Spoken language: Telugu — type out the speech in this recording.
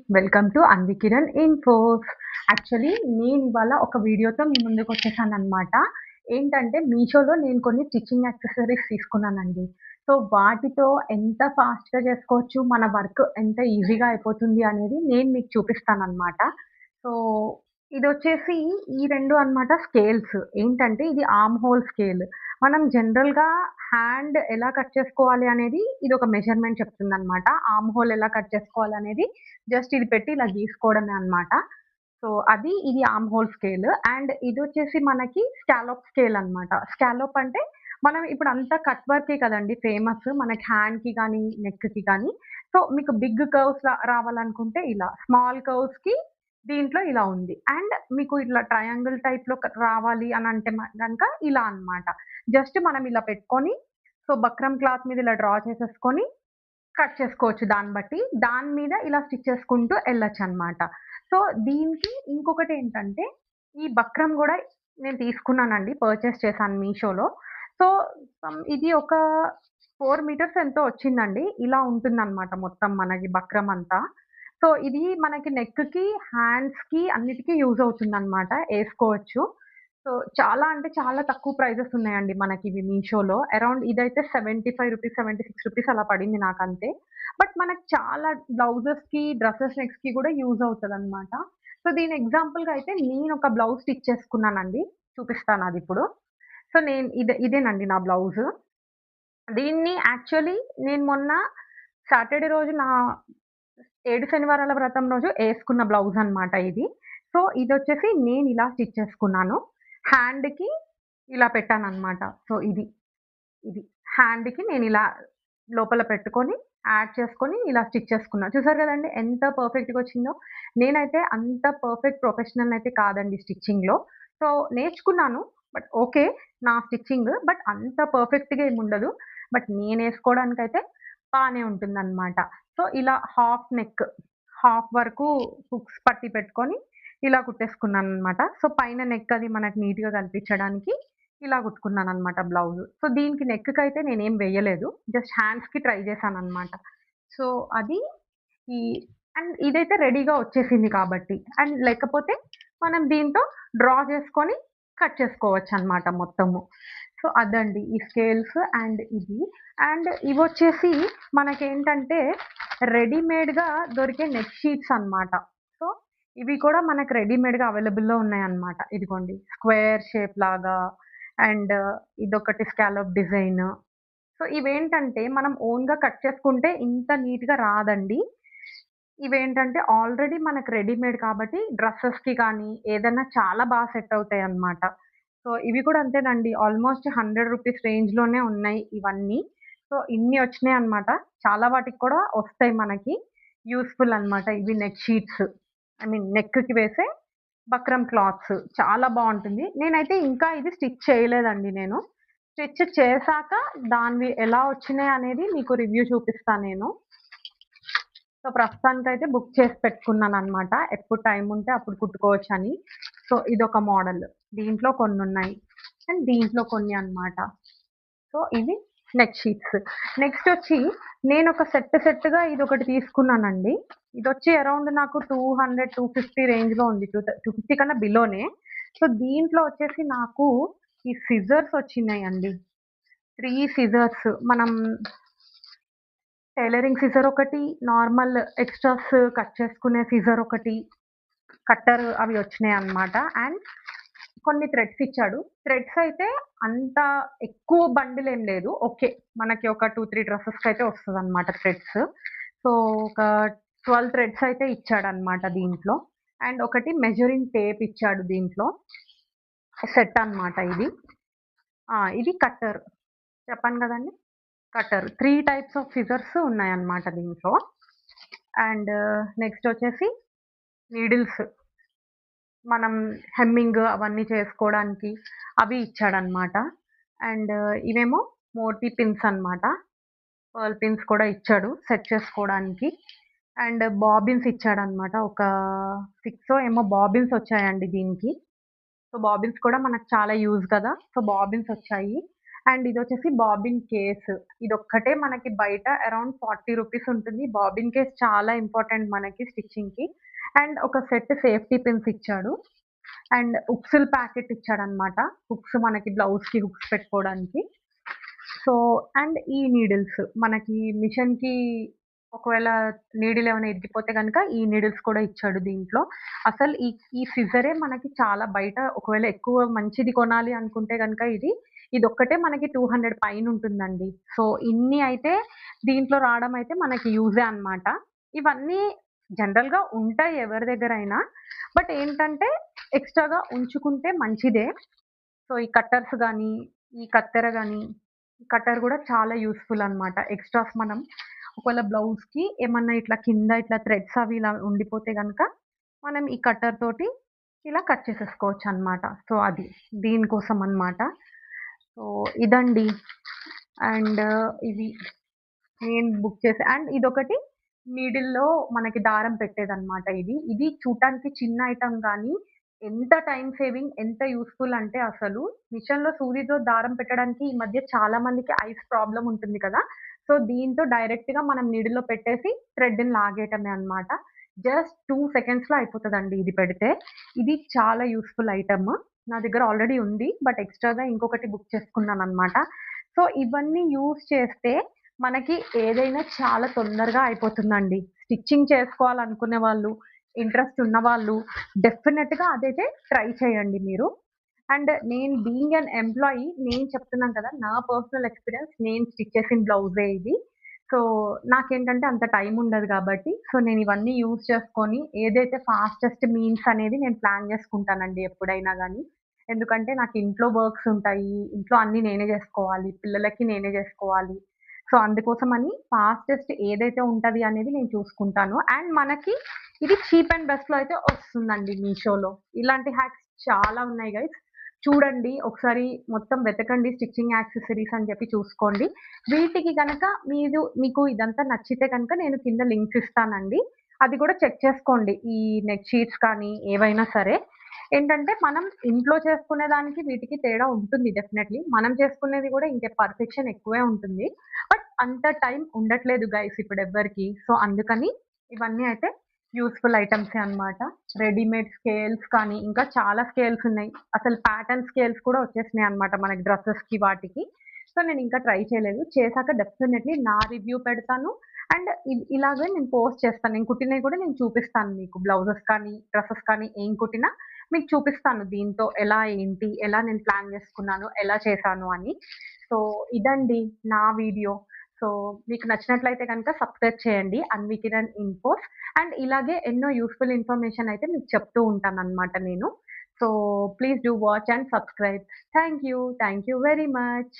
Welcome to Anvikiran infos. Actually నేను ఇవాళ ఒక వీడియోతో మీ ముందుకొచ్చేసాననమాట. ఏంటంటే మీషోలో నేను కొన్ని స్టిచ్చింగ్ యాక్సెసరీస్ తీసుకున్నానండి. సో, వాటితో ఎంత ఫాస్ట్‌గా చేసుకోవచ్చు, మన వర్క్ ఎంత ఈజీగా అయిపోతుంది అనేది నేను మీకు చూపిస్తాననమాట. సో, ఇదొచ్చేసి ఈ 2 అన్నమాట స్కేల్స్. ఏంటంటే ఇది ఆర్మ్ హోల్ స్కేల్. మనం జనరల్‌గా హ్యాండ్ ఎలా కట్ చేసుకోవాలి అనేది ఇదొక మెజర్‌మెంట్ చెప్తుందనమాట. ఆర్మ్ హోల్ ఎలా కట్ చేసుకోవాలనేది జస్ట్ ఇది పెట్టి ఇలా గీసుకోవడమే అన్నమాట. సో, ఇది ఆర్మ్ హోల్ స్కేల్. అండ్ ఇదొచ్చేసి మనకి స్కాలప్ స్కేల్ అన్నమాట. స్కాలప్ అంటే మనం ఇప్పుడంతా కట్ వర్కే కదండీ ఫేమస్. మనకి హ్యాండ్‌కి గానీ, నెక్‌కి గానీ. సో, మీకు బిగ్ కర్వ్స్ రావాలనుకుంటే ఇలా. స్మాల్ కర్వ్స్‌కి దీంట్లో ఇలా ఉంది. అండ్ మీకు ఇట్లా ట్రయాంగిల్ టైప్‌లో రావాలి అనంటే గనక ఇలా అన్నమాట. జస్ట్ మనం ఇలా పెట్టుకొని, సో, బక్రమ్ క్లాత్ మీద ఇలా డ్రా చేసేసుకొని కట్ చేసుకోవచ్చు దాన్ని బట్టి. దాని మీద ఇలా స్టిచ్ చేసుకుంటూ ఎళ్ళొచ్చనమాట. సో, దీనికి ఇంకొకటేంటంటే, ఈ బక్రమ్ గూడా నేను తీసుకున్నానండి. పర్చేస్ చేశాను మీషోలో. సో, ఇది ఒక 4 మీటర్స్ ఎంతో వచ్చిందండి. ఇలా ఉంటుందనమాట మొత్తం మనకి బక్రమ్ అంతా. సో, ఇది మనకి నెక్‌కి, హ్యాండ్స్‌కి అన్నిటికి యూజ్ అవుతుందనమాట. ఏసుకోవచ్చు. సో, చాలా అంటే చాలా తక్కువ ప్రైజెస్ ఉన్నాయండి మనకివి మీషోలో. అరౌండ్ ఇదైతే రూ. 75, రూ. 76 అలా పడింది నాకంతే. బట్ మనకు చాలా బ్లౌజెస్‌కి, డ్రెసెస్ నెక్స్‌కి గూడా యూజ్ అవుతదనమాట. సో, దీని ఎగ్జాంపుల్‌గా అయితే నేనొక బ్లౌజ్ స్టిచ్ చేసుకున్నానండి. చూపిస్తానదిప్పుడు. సో, ఇదేనండి నా బ్లౌజు. దీన్ని యాక్చువల్లీ నేను మొన్న సాటర్‌డే రోజు నా 7 శనివారాల వ్రతం రోజు ఏసుకున్న బ్లౌజ్ అన్నమాట ఇది. సో, ఇదొచ్చేసి నేనిలా స్టిచ్ చేసుకున్నాను. హ్యాండ్‌కి ఇలా పెట్టానన్నమాట. సో, ఇది. హ్యాండ్‌కి నేనిలా లోపల పెట్టుకొని, యాడ్ చేసుకొని ఇలా స్టిచ్ చేసుకున్నా. చూసారు గదండీ ఎంత పర్ఫెక్ట్‌గా వచ్చిందో. నేనైతే అంత పర్ఫెక్ట్ ప్రొఫెషనల్ అయితే కాదండి స్టిచ్చింగ్‌లో. సో, నేర్చుకున్నాను. But okay. నా స్టిచ్చింగ్. బట్ అంత పర్ఫెక్ట్‌గా ఏముండదు. బట్ నేనేసుకోవడానికైతే బానే ఉంటుందన్నమాట. సో, ఇలా హాఫ్ వరకు హుక్స్ పట్టి పెట్టుకొని ఇలా కుట్టేసుకున్నాననమాట. సో, పైన నెక్ అది మనకు నీట్‌గా కనిపించడానికి ఇలా కుట్టుకున్నాననమాట బ్లౌజు. సో, దీనికి నెక్‌కైతే నేనేం వేయలేదు. జస్ట్ హ్యాండ్స్‌కి ట్రై చేశాననమాట. సో, అది ఈ అండ్ ఇదైతే రెడీగా వచ్చేసింది కాబట్టి. అండ్ లేకపోతే మనం దీంతో డ్రా చేసుకొని కట్ చేసుకోవచ్చనమాట మొత్తము. సో, అదండి ఈ స్కేల్స్ అండ్ ఇది. అండ్ ఇవొచ్చేసి మనకేంటంటే రెడీమేడ్‌గా దొరికే నెక్ షీట్స్ అన్నమాట. సో, ఇవి కూడా మనకు రెడీమేడ్‌గా అవైలబుల్‌లో ఉన్నాయన్నమాట. ఇదిగోండి స్క్వేర్ షేప్ లాగా అండ్ ఇదొకటి స్కాలప్ డిజైన్. సో, ఇవేంటంటే మనం ఓన్‌గా కట్ చేసుకుంటే ఇంత నీట్‌గా రాదండి. ఇవేంటంటే ఆల్రెడీ మనకు రెడీమేడ్ కాబట్టి డ్రెసెస్‌కి గానీ, ఏదన్నా చాలా సెట్ అవుతాయన్నమాట. సో, ఇవి కూడా అంతేనండి. ఆల్‌మోస్ట్ రూ. 100 రేంజ్‌లోనే ఉన్నాయి ఇవన్నీ. సో, ఇన్ని వచ్చినాయన్నమాట. చాలా వాటికి కూడా వస్తాయి మనకి. యూజ్‌ఫుల్ అన్నమాట. ఇవి నెక్ షీట్స్. ఐ మీన్ నెక్‌కి వేసే బక్రమ్ క్లాత్స్. చాలా బావుంటుంది. నేనైతే ఇంకా ఇది స్టిచ్ చేయలేదండి నేను. స్టిచ్ చేశాక దానివి ఎలా వచ్చినాయనేది మీకు రివ్యూ చూపిస్తా నేను. సో, ప్రస్తుతానికైతే బుక్ చేసి పెట్టుకున్నాననమాట. ఎప్పుడు టైం ఉంటే అప్పుడు కుట్టుకోవచ్చని. సో, ఇదొక మోడల్. దీంట్లో కొన్నున్నాయి. అండ్ దీంట్లో కొన్ని అన్నమాట. సో, ఇవి నెక్ షీట్స్. నెక్స్టొచ్చి నేనొక సెట్‌గా ఇదొకటి తీసుకున్నానండి. ఇదొచ్చి అరౌండ్ నాకు 200, 250 రేంజ్‌లో ఉంది. 250 కన్నా బిలోనే. సో, దీంట్లో వచ్చేసి నాకు ఈ సిజర్స్ వచ్చినాయండి. 3 సిజర్స్. మనం టైలరింగ్ సిజర్ ఒకటి, నార్మల్ ఎక్స్‌ట్రాస్ కట్ చేసుకునే సిజర్ ఒకటి, కట్టర్ అవి వచ్చినాయన్నమాట. అండ్ కొన్ని థ్రెడ్స్ ఇచ్చాడు. థ్రెడ్స్ అయితే అంత ఎక్కువ బండిల్ ఏం లేదు. ఓకే. మనకి ఒక 2, 3 డ్రెసెస్‌కైతే వస్తదన్నమాట థ్రెడ్స్. సో, ఒక 12 థ్రెడ్స్ అయితే ఇచ్చాడన్నమాట దీంట్లో. అండ్ ఒకటి మెజరింగ్ టేప్ ఇచ్చాడు దీంట్లో. సెట్ అన్నమాట ఇది. ఇది కట్టర్. చెప్పాను గదండీ! కట్టర్. 3 టైప్స్ ఆఫ్ సిజర్స్ ఉన్నాయన్నమాట దీంట్లో. అండ్ నెక్స్ట్ వచ్చేసి నీడిల్స్. మనం హెమ్మింగ్ అవన్నీ చేసుకోవడానికి అవి ఇచ్చాడన్నమాట. అండ్ ఇవేమో మోతీ పిన్స్ అన్నమాట. పర్ల్ పిన్స్ కూడా ఇచ్చాడు సెట్ చేసుకోవడానికి. అండ్ బాబిన్స్ ఇచ్చాడన్నమాట. ఒక 6 ఏమో బాబిన్స్ వచ్చాయండి దీనికి. సో, బాబిన్స్ కూడా మనకు చాలా యూజ్ కదా! సో, బాబిన్స్ వచ్చాయి. అండ్ ఇదొచ్చేసి బాబిన్ కేస్. ఇదొక్కటే మనకి బయట అరౌండ్ 40 రూపీస్ ఉంటుంది. బాబిన్ కేస్ చాలా ఇంపార్టెంట్ మనకి స్టిచ్చింగ్‌కి. అండ్ ఒక సెట్ సేఫ్టీ పిన్స్ ఇచ్చాడు. అండ్ హుక్స్‌ల ప్యాకెట్ ఇచ్చాడనమాట. హుక్స్ మనకి బ్లౌజ్‌కి హుక్స్ పెట్టుకోవడానికి. సో, అండ్ ఈ నీడిల్స్ మనకి మిషన్‌కి ఒకవేళ నీడిల్ ఏమైనా ఇరిగిపోతే గనక ఈ నీడిల్స్ కూడా ఇచ్చాడు దీంట్లో. అసలు ఈ సిజరే మనకి చాలా బయట ఒకవేళ ఎక్కువ మంచిది కొనాలి అనుకుంటే గనక ఇదొక్కటే మనకి 200 పైనుంటుందండి. సో, ఇన్ని అయితే దీంట్లో రావడం అయితే మనకి యూజే అనమాట. ఇవన్నీ జనరల్‌గా ఉంటాయి ఎవరి దగ్గరైనా. బట్ ఏంటంటే ఎక్స్‌ట్రాగా ఉంచుకుంటే మంచిదే. సో, ఈ కట్టర్స్ గానీ, ఈ కత్తెర గానీ, కట్టర్ గూడా చాలా యూజ్‌ఫుల్ అనమాట. ఎక్స్‌ట్రాస్ మనం ఒకవేళ బ్లౌజ్‌కి ఏమన్నా ఇట్లా కింద ఇట్లా థ్రెడ్స్ అవి ఇలా ఉండిపోతే గనక, మనం ఈ కట్టర్ తోటి ఇలా కట్ చేసేసుకోవచ్చనమాట. సో, అది దీనికోసం అనమాట. సో, ఇదండి. అండ్ ఇవి నేను బుక్ చేసా. అండ్ ఇదొకటి నీడిల్‌లో మనకి దారం పెట్టేదనమాట ఇది. ఇది చూడటానికి చిన్న ఐటెమ్ గానీ, ఎంత టైమ్ సేవింగ్, ఎంత యూజ్‌ఫుల్ అంటే అసలు మిషన్‌లో సూదితో దారం పెట్టడానికి ఈ మధ్య చాలా మందికి ఐస్ ప్రాబ్లమ్ ఉంటుంది కదా! సో, దీంతో డైరెక్ట్‌గా మనం నీడిల్‌లో పెట్టేసి థ్రెడ్‌ని లాగేయటమే అన్నమాట. జస్ట్ 2 సెకండ్స్‌లో అయిపోతదండి ఇది పెడితే. ఇది చాలా యూజ్‌ఫుల్ ఐటెమ్. నా దగ్గర ఆల్రెడీ ఉంది. బట్ ఎక్స్‌ట్రాగా ఇంకొకటి బుక్ చేసుకున్నానన్నమాట. సో, ఇవన్నీ యూజ్ చేస్తే మనకి ఏదైనా చాలా తొందరగా అయిపోతుందండి. స్టిచ్చింగ్ చేసుకోవాలనుకునే వాళ్ళు, ఇంట్రెస్ట్ ఉన్నవాళ్ళు డెఫినిట్‌గా అదైతే ట్రై చేయండి మీరు. అండ్ నేను బీయింగ్ ఎన్ ఎంప్లాయీ నేను చెప్తున్నాను కదా! నా పర్సనల్ ఎక్స్‌పీరియన్స్ నేను స్టిచ్ చేసిన బ్లౌజే ఇది. సో, నాకేంటంటే అంత టైం ఉండదు గాబట్టి, సో, నేను ఇవన్నీ యూజ్ చేసుకొని ఏదైతే ఫాస్టెస్ట్ మీన్స్ అనేది నేను ప్లాన్ చేసుకుంటానండి ఎప్పుడైనా గానీ. ఎందుకంటే నాకు ఇంట్లో వర్క్స్ ఉంటాయి. ఇంట్లో అన్నీ నేనే జేసుకోవాలి. పిల్లలకి నేనే జేసుకోవాలి. సో, అందుకోసమని ఫాస్టెస్ట్ ఏదైతే ఉంటది అనేది నేను చూసుకుంటాను. అండ్ మనకి ఇది చీప్ అండ్ బెస్ట్‌లో అయితే వస్తుందండి మీషోలో. ఇలాంటి హ్యాక్స్ చాలా ఉన్నాయి గైస్. చూడండి. ఒకసారి మొత్తం వెతకండి స్టిచ్చింగ్ యాక్సెసరీస్ అని చెప్పి చూసుకోండి. వీటికి గనక మీకు ఇదంతా నచ్చితే గనక నేను కింద లింక్స్ ఇస్తానండి. అది కూడా చెక్ చేసుకోండి. ఈ నెక్ షీట్స్ కానీ ఏవైనా సరే. ఏంటంటే మనం ఇంట్లో చేసుకునే దానికి వీటికి తేడా ఉంటుంది డెఫినైట్‌లీ. మనం చేసుకునేది కూడా ఇంకా పర్ఫెక్షన్ ఎక్కువే ఉంటుంది. బట్ అంత టైం ఉండట్లేదు గైస్ ఇప్పుడెవ్వరికీ. సో, అందుకని ఇవన్నీ అయితే యూజ్‌ఫుల్ ఐటెమ్సే అన్నమాట. రెడీమేడ్ స్కేల్స్ కానీ, ఇంకా చాలా స్కేల్స్ ఉన్నాయి. అసలు ప్యాటర్న్ స్కేల్స్ కూడా వచ్చేసినాయన్నమాట మనకి డ్రెసెస్‌కి వాటికి. సో, నేనింకా ట్రై చేయలేదు. చేశాక డెఫినైట్‌లీ నా రివ్యూ పెడతాను. అండ్ ఇలాగే నేను పోస్ట్ చేస్తాను. నేను కుట్టినయి కూడా నేను చూపిస్తాను మీకు. బ్లౌజెస్ కానీ, డ్రెసెస్ కానీ ఏం కుట్టినా మీకు చూపిస్తాను దీంతో ఎలా ఏంటి, ఎలా నేను ప్లాన్ చేసుకున్నాను, ఎలా చేశాను అని. సో, ఇదండి నా వీడియో. సో, మీకు నచ్చినట్లయితే గనక సబ్స్క్రైబ్ చేయండి 'అన్వికిరణ్ ఇన్ఫోస్'. అండ్ ఇలాగే ఎన్నో యూజ్‌ఫుల్ ఇన్ఫర్మేషన్ అయితే మీకు చెప్తూ ఉంటాననమాట నేను. So, please do watch and subscribe. Thank you. Thank you very much.